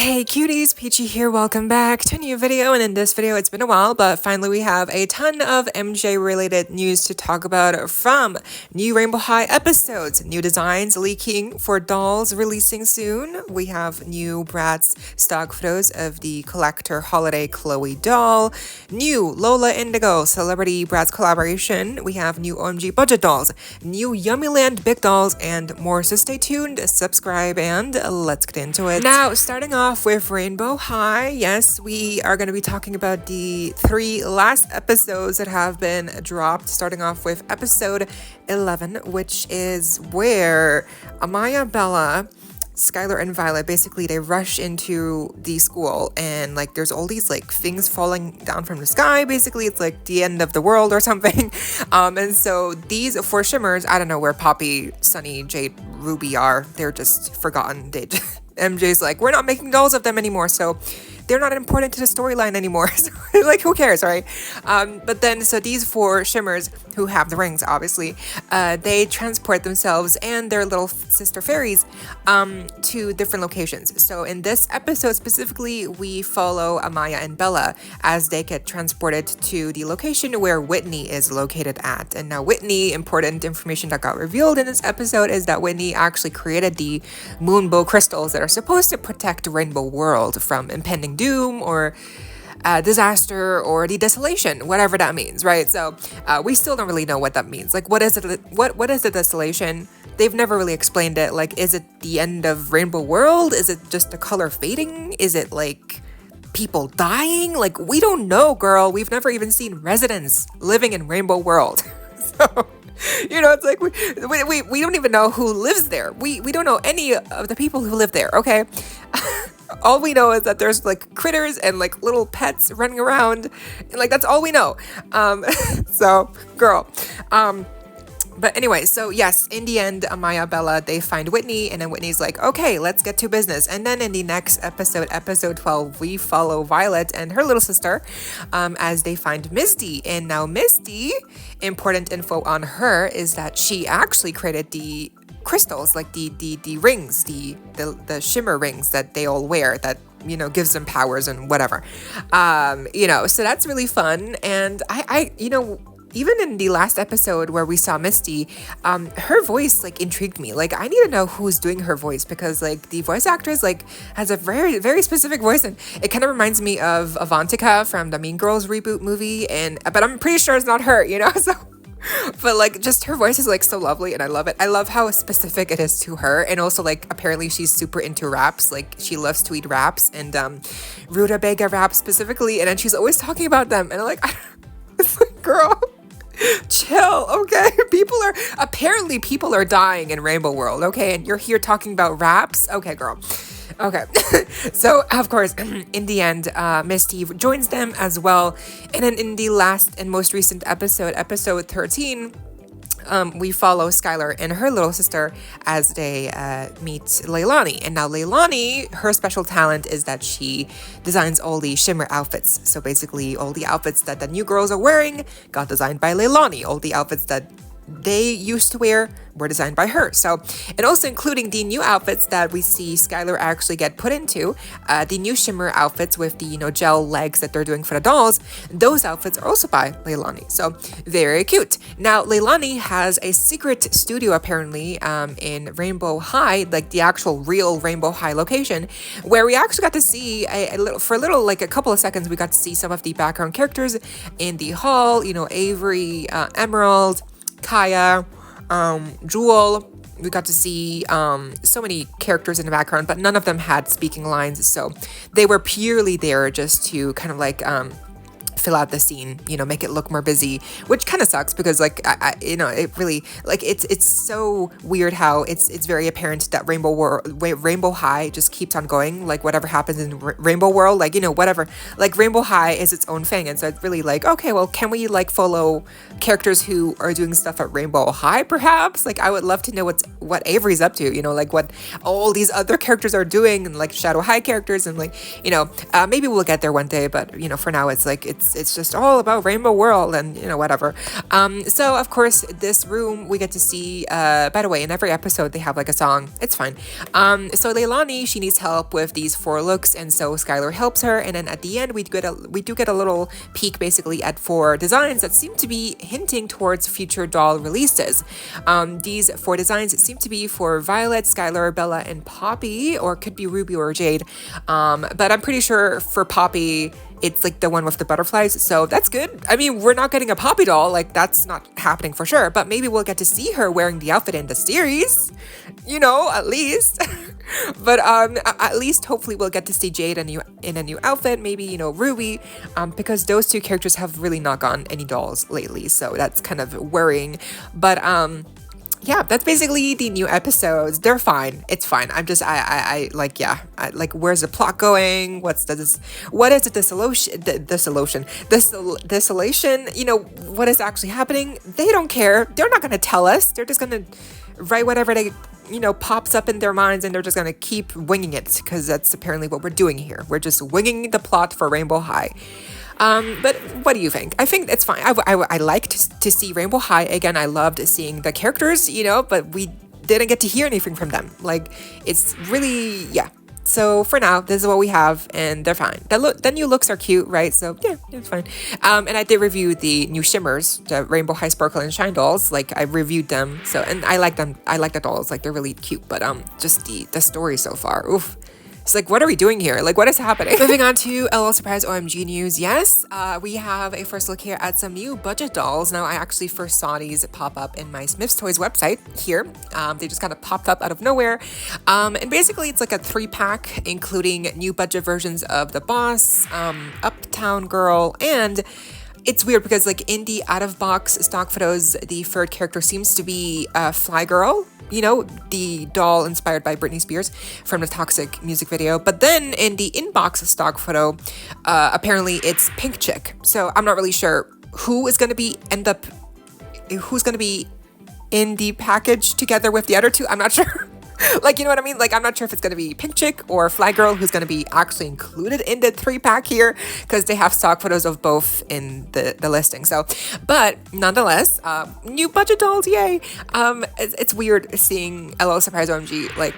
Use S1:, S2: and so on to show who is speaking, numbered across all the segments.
S1: Hey cuties, PeachY here, welcome back to a new video, and in this video it's been a while, but finally we have a ton of MJ related news to talk about from new Rainbow High episodes, new designs leaking for dolls releasing soon, we have new Bratz stock photos of the collector holiday Chloe doll, new Lola Indigo celebrity Bratz collaboration, we have new OMG budget dolls, new Yummyland big dolls, and more, so stay tuned, subscribe, and let's get into it. Now, starting off with Rainbow High, yes, we are going to be talking about the 3 last episodes that have been dropped, starting off with episode 11, which is where Amaya, Bella, Skylar, and Violet, basically they rush into the school and like there's all these like things falling down from the sky. Basically it's like the end of the world or something, and so these 4 shimmers, I don't know where Poppy, Sunny, Jade, Ruby are. They're just forgotten. They just MJ's like, we're not making dolls of them anymore, so they're not important to the storyline anymore. So, like, who cares, right? But then, so these 4 shimmers who have the rings, obviously, they transport themselves and their little sister fairies to different locations. So in this episode specifically, we follow Amaya and Bella as they get transported to the location where Whitney is located at. And now Whitney, important information that got revealed in this episode is that Whitney actually created the moonbow crystals that are supposed to protect Rainbow World from impending doom or disaster or the desolation, whatever that means, right? So we still don't really know what that means. Like, what is it? What is the desolation? They've never really explained it. Like, is it the end of Rainbow World? Is it just the color fading? Is it like people dying? Like, we don't know, girl. We've never even seen residents living in Rainbow World. So, you know, it's like we don't even know who lives there. We don't know any of the people who live there, okay? All we know is that there's like critters and like little pets running around, and like that's all we know. So girl. But anyway, so yes, in the end, Amaya, Bella, they find Whitney, and then Whitney's like, okay, let's get to business. And then in the next episode, episode 12, we follow Violet and her little sister as they find Misty. And now Misty, important info on her is that she actually created the crystals, like the rings, the shimmer rings that they all wear that, you know, gives them powers and whatever. You know, so that's really fun. And I you know, even in the last episode where we saw Misty, her voice like intrigued me. Like, I need to know who's doing her voice, because like the voice actress like has a very, very specific voice, and it kind of reminds me of Avantika from the Mean Girls reboot movie, but I'm pretty sure it's not her, you know. So but like just her voice is like so lovely and I love it. I love how specific it is to her, and also like apparently she's super into wraps. Like she loves to eat wraps, and rutabaga wraps specifically, and then she's always talking about them, and I'm like, it's like, girl, chill, okay? People are dying in Rainbow World, okay? And you're here talking about wraps? Okay, girl. Okay. So, of course, in the end, Misty joins them as well. And then in the last and most recent episode, episode 13, we follow Skylar and her little sister as they meet Leilani. And now Leilani, her special talent is that she designs all the shimmer outfits. So basically all the outfits that the new girls are wearing got designed by Leilani. All the outfits that they used to wear were designed by her. So, and also including the new outfits that we see Skylar actually get put into, the new shimmer outfits with the, you know, gel legs that they're doing for the dolls, those outfits are also by Leilani. So very cute. Now, Leilani has a secret studio apparently in Rainbow High, like the actual real Rainbow High location, where we actually got to see like a couple of seconds, we got to see some of the background characters in the hall, you know, Avery, Emerald, Kaya, Jewel. We got to see so many characters in the background, but none of them had speaking lines, so they were purely there just to kind of like fill out the scene, you know, make it look more busy, which kind of sucks because like I you know, it really like it's so weird how it's very apparent that Rainbow High just keeps on going. Like whatever happens in Rainbow World, like, you know, whatever, like Rainbow High is its own thing, and so it's really like, okay, well, can we like follow characters who are doing stuff at Rainbow High perhaps? Like I would love to know what Avery's up to, you know, like what all these other characters are doing, and like Shadow High characters, and like, you know, maybe we'll get there one day, but you know, for now it's like it's it's just all about Rainbow World and, you know, whatever. So of course this room we get to see, by the way, in every episode they have like a song. It's fine. So Leilani, she needs help with these 4 looks, and so Skylar helps her, and then at the end we do get a little peek basically at 4 designs that seem to be hinting towards future doll releases. These 4 designs seem to be for Violet, Skylar, Bella, and Poppy, or could be Ruby or Jade. But I'm pretty sure for Poppy, it's like the one with the butterflies, so that's good. I mean, we're not getting a Poppy doll, like that's not happening for sure, but maybe we'll get to see her wearing the outfit in the series, you know, at least. But at least hopefully we'll get to see Jade in a new outfit, maybe, you know, Ruby, because those 2 characters have really not gotten any dolls lately, so that's kind of worrying. But yeah, that's basically the new episodes. They're fine. It's fine. I'm just, I like, yeah, like, where's the plot going? What is the desolation? You know, what is actually happening? They don't care. They're not going to tell us. They're just going to write whatever they, you know, pops up in their minds, and they're just going to keep winging it, because that's apparently what we're doing here. We're just winging the plot for Rainbow High. But what do you think? I think it's fine. I liked to see Rainbow High again. I loved seeing the characters, you know, but we didn't get to hear anything from them. Like, it's really, yeah. So for now, this is what we have, and they're fine. The new looks are cute, right? So yeah, it's fine. And I did review the new shimmers, the Rainbow High Sparkle and Shine dolls. Like, I reviewed them, so, and I like them. I like the dolls. Like, they're really cute. But just the story so far, oof. It's like, what are we doing here? Like, what is happening? Moving on to LOL Surprise OMG news. Yes, we have a first look here at some new budget dolls. Now, I actually first saw these pop up in my Smith's Toys website here. They just kind of popped up out of nowhere. And basically, it's like a 3-pack, including new budget versions of the Boss, Uptown Girl, and it's weird because, like, in the out-of-box stock photos, the 3rd character seems to be Fly Girl, you know, the doll inspired by Britney Spears from the Toxic music video. But then in the in-box stock photo, apparently it's Pink Chick. So I'm not really sure who's going to be in the package together with the other 2. I'm not sure. Like, you know what I mean? Like, I'm not sure if it's going to be Pink Chick or Fly Girl who's going to be actually included in the 3-pack here, because they have stock photos of both in the listing. So, but nonetheless, new budget dolls, yay! It's weird seeing LOL Surprise OMG, like,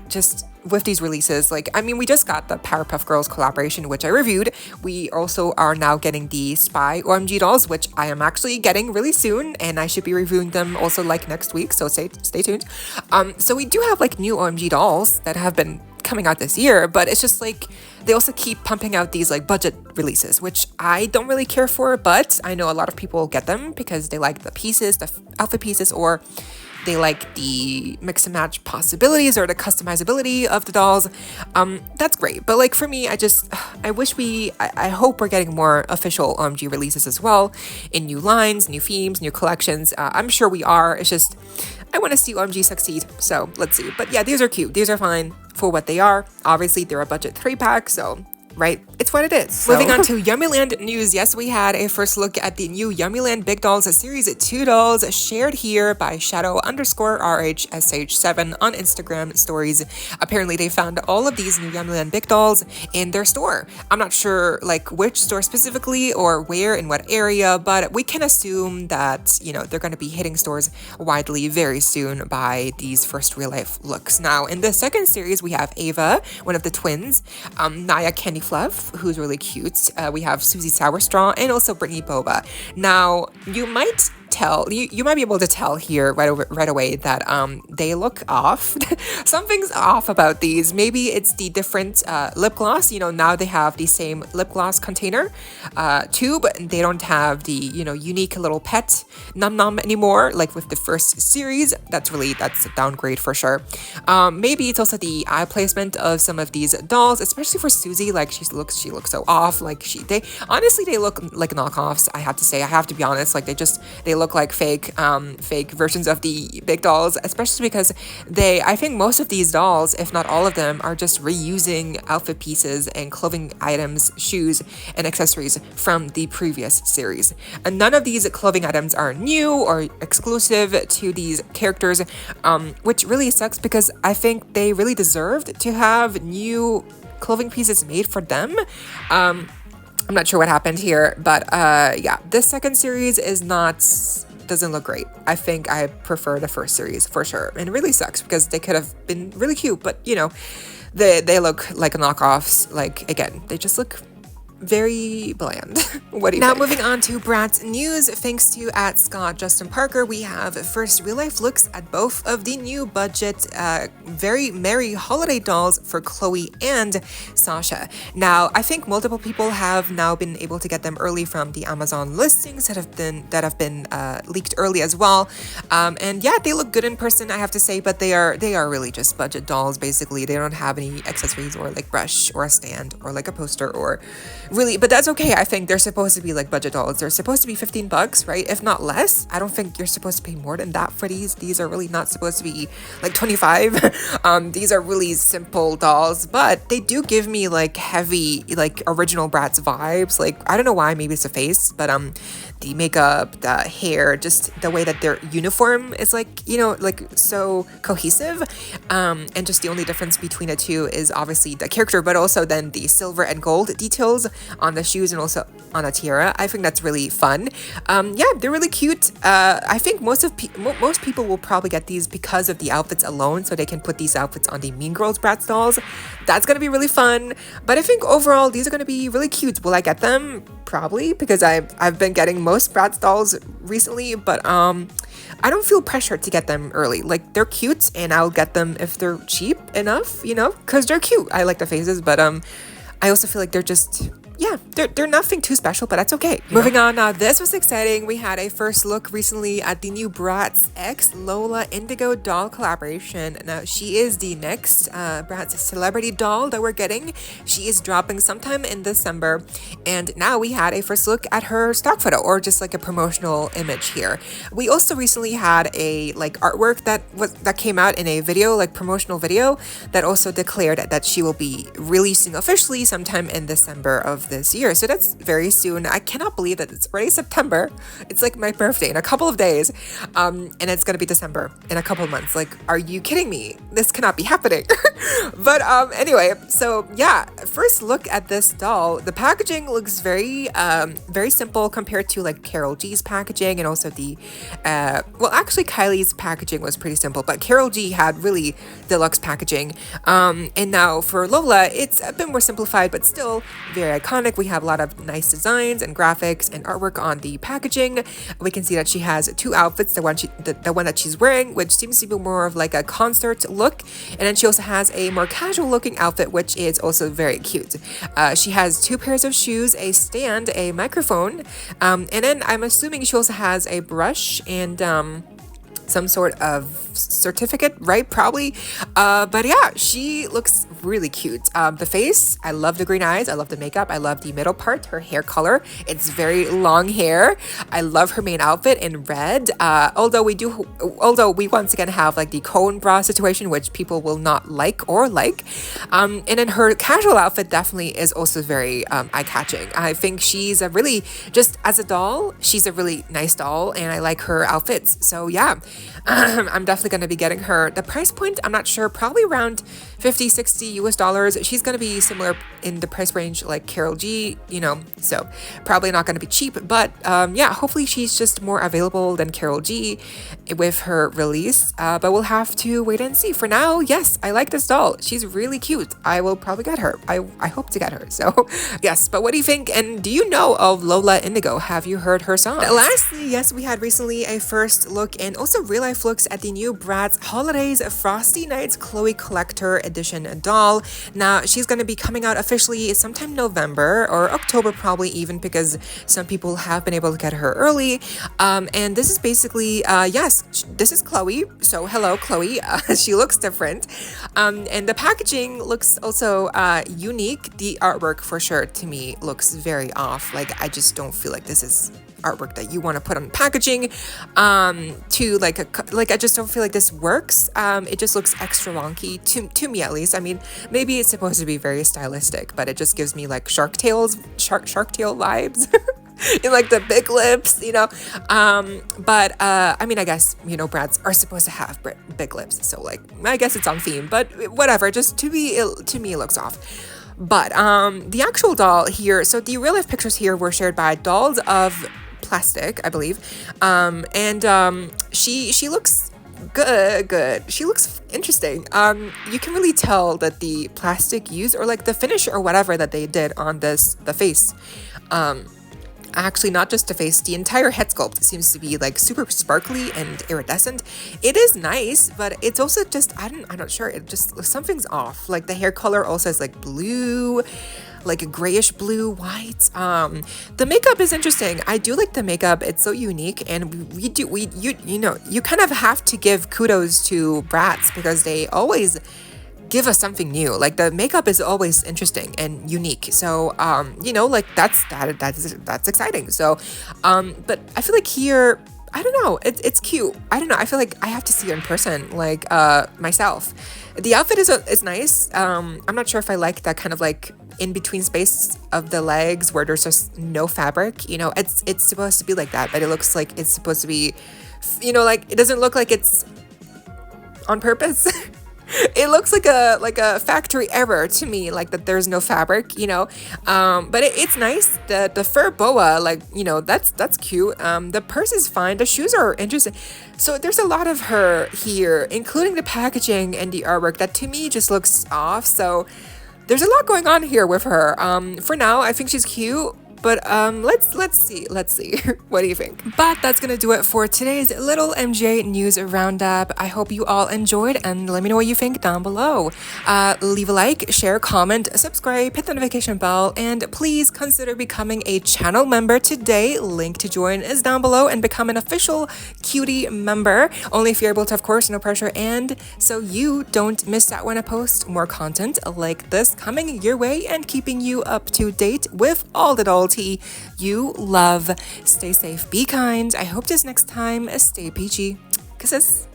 S1: just with these releases. Like, I mean, we just got the Powerpuff Girls collaboration, which I reviewed. We also are now getting the Spy OMG dolls, which I am actually getting really soon, and I should be reviewing them also like next week, so stay tuned. So we do have like new OMG dolls that have been coming out this year, but it's just like they also keep pumping out these like budget releases, which I don't really care for, but I know a lot of people get them because they like the pieces, the outfit pieces, or they like the mix and match possibilities or the customizability of the dolls. That's great. But like for me, I hope we're getting more official OMG releases as well, in new lines, new themes, new collections. I'm sure we are. It's just, I want to see OMG succeed. So let's see. But yeah, these are cute. These are fine for what they are. Obviously, they're a budget 3-pack, so right? It's what it is. So. Moving on to Yummyland news. Yes, we had a first look at the new Yummyland Big Dolls Series 2 dolls shared here by Shadow_RHSH7 on Instagram stories. Apparently, they found all of these new Yummyland Big Dolls in their store. I'm not sure like which store specifically or where in what area, but we can assume that, you know, they're going to be hitting stores widely very soon by these first real life looks. Now, in the second series, we have Ava, one of the twins, Naya Candy Fluff, who's really cute. We have Susie Sour Straw and also Brittany Boba. Now, you might be able to tell here right away that they look off. Something's off about these. Maybe it's the different lip gloss. You know, now they have the same lip gloss container tube. They don't have the, you know, unique little pet num num anymore, like with the first series. That's a downgrade for sure. Maybe it's also the eye placement of some of these dolls, especially for Susie. Like she looks so off. Like they look like knockoffs. I have to be honest. Like they look like fake versions of the big dolls, especially because I think most of these dolls, if not all of them, are just reusing outfit pieces and clothing items, shoes, and accessories from the previous series. And none of these clothing items are new or exclusive to these characters, which really sucks because I think they really deserved to have new clothing pieces made for them. I'm not sure what happened here, but yeah, this second series is not, doesn't look great. I think I prefer the first series for sure. And it really sucks because they could have been really cute, but you know, they look like knockoffs. Like, again, they just look very bland. What do you think? Now moving on to Bratz news, thanks to @ScottJustinParker, we have first real life looks at both of the new budget very merry holiday dolls for Chloe and Sasha. Now I think multiple people have now been able to get them early from the Amazon listings that have been leaked early as well. And yeah, they look good in person, I have to say, but they are really just budget dolls basically. They don't have any accessories or like brush or a stand or like a poster or really, but that's okay. I think they're supposed to be like budget dolls. They're supposed to be $15, right? If not less. I don't think you're supposed to pay more than that for these. These are really not supposed to be like 25. These are really simple dolls, but they do give me like heavy, like original Bratz vibes. Like, I don't know why, maybe it's the face, but the makeup, the hair, just the way that their uniform is like, you know, like so cohesive. And just the only difference between the two is obviously the character, but also then the silver and gold details on the shoes and also on a tiara. I think that's really fun. Yeah, they're really cute. I think most people will probably get these because of the outfits alone, so they can put these outfits on the Mean Girls Bratz dolls. That's gonna be really fun. But I think overall these are gonna be really cute. Will I get them? Probably, because I've been getting most Bratz dolls recently, but I don't feel pressured to get them early. Like, they're cute and I'll get them if they're cheap enough, you know, because they're cute. I like the faces, but I also feel like they're just, yeah, they're nothing too special, but that's okay. Moving on, now this was exciting. We had a first look recently at the new Bratz X Lola Indigo doll collaboration. Now she is the next Bratz celebrity doll that we're getting. She is dropping sometime in December, and now we had a first look at her stock photo, or just like a promotional image here. We also recently had a like artwork that came out in a video, like promotional video, that also declared that she will be releasing officially sometime in December of this year. So that's very soon. I cannot believe that it's already September. It's like my birthday in a couple of days. And it's gonna be December in a couple of months. Like, are you kidding me? This cannot be happening. But anyway, so yeah, first look at this doll. The packaging looks very simple compared to like Carol G's packaging, and also the well, actually Kylie's packaging was pretty simple, but Carol G had really deluxe packaging. And now for Lola, it's a bit more simplified, but still very iconic. We have a lot of nice designs and graphics and artwork on the packaging. We can see that she has two outfits, the one that she's wearing, which seems to be more of like a concert look, and then she also has a more casual looking outfit, which is also very cute. She has two pairs of shoes, a stand, a microphone, and then I'm assuming she also has a brush and some sort of certificate, right? Probably. But yeah, she looks really cute. The face, I love the green eyes, I love the makeup, I love the middle part, her hair color. It's very long hair. I love her main outfit in red. Although we once again have like the cone bra situation, which people will not like. And then her casual outfit definitely is also very eye-catching. I think she's a really, just as a doll, she's a really nice doll, and I like her outfits. So yeah, I'm definitely going to be getting her. The price point, I'm not sure, probably around $50-$60 US. She's going to be similar in the price range like Carol G, you know, so probably not going to be cheap, but yeah, hopefully she's just more available than Carol G with her release, but we'll have to wait and see. For now, yes, I like this doll. She's really cute. I will probably get her. I hope to get her. So yes, but what do you think? And do you know of Lola Indigo? Have you heard her song? Lastly, yes, we had recently a first look and also real life looks at the new Bratz Holidays Frosty Nights Chloe Collector Edition doll. Now she's going to be coming out officially sometime November or October, probably even, because some people have been able to get her early. And this is basically, yes, this is Chloe. So hello, Chloe. She looks different. And the packaging looks also unique. The artwork for sure to me looks very off. Like, I just don't feel like this is artwork that you want to put on packaging to like I just don't feel like this works. It just looks extra wonky to me, at least. I mean, maybe it's supposed to be very stylistic, but it just gives me like shark tail vibes. In like the big lips, you know. But I mean, I guess, you know, Bratz are supposed to have big lips, so like I guess it's on theme, but whatever. Just to me it looks off. But the actual doll here, so the real life pictures here were shared by Dolls of Plastic, I believe. She looks good. She looks interesting. You can really tell that the plastic used, or like the finish or whatever that they did on the face, actually not just the face, the entire head sculpt seems to be like super sparkly and iridescent. It is nice, but it's also just, I'm not sure, it just, something's off. Like the hair color also is like blue, like a grayish blue, white. The makeup is interesting. I do like the makeup. It's so unique, and you know, you kind of have to give kudos to Bratz because they always give us something new. Like the makeup is always interesting and unique. So you know, like that's exciting. So but I feel like here, I don't know, it's cute. I don't know, I feel like I have to see it in person, like myself. The outfit is nice. I'm not sure if I like that kind of like in between space of the legs where there's just no fabric. You know, it's supposed to be like that, but it looks like it's supposed to be, you know, like it doesn't look like it's on purpose. It looks like a factory error to me, like that there's no fabric, you know. But it's nice. The fur boa, like, you know, that's cute. The purse is fine. The shoes are interesting. So there's a lot of her here, including the packaging and the artwork that to me just looks off. So there's a lot going on here with her. For now, I think she's cute. But let's see. What do you think? But that's gonna do it for today's little MJ news roundup. I hope you all enjoyed, and let me know what you think down below. Leave a like, share, comment, subscribe, hit the notification bell, and please consider becoming a channel member today. Link to join is down below, and become an official cutie member. Only if you're able to, of course, no pressure, and so you don't miss out when I post more content like this coming your way and keeping you up to date with all the dolls you love. Stay safe, be kind. I hope this next time, stay peachy. Kisses.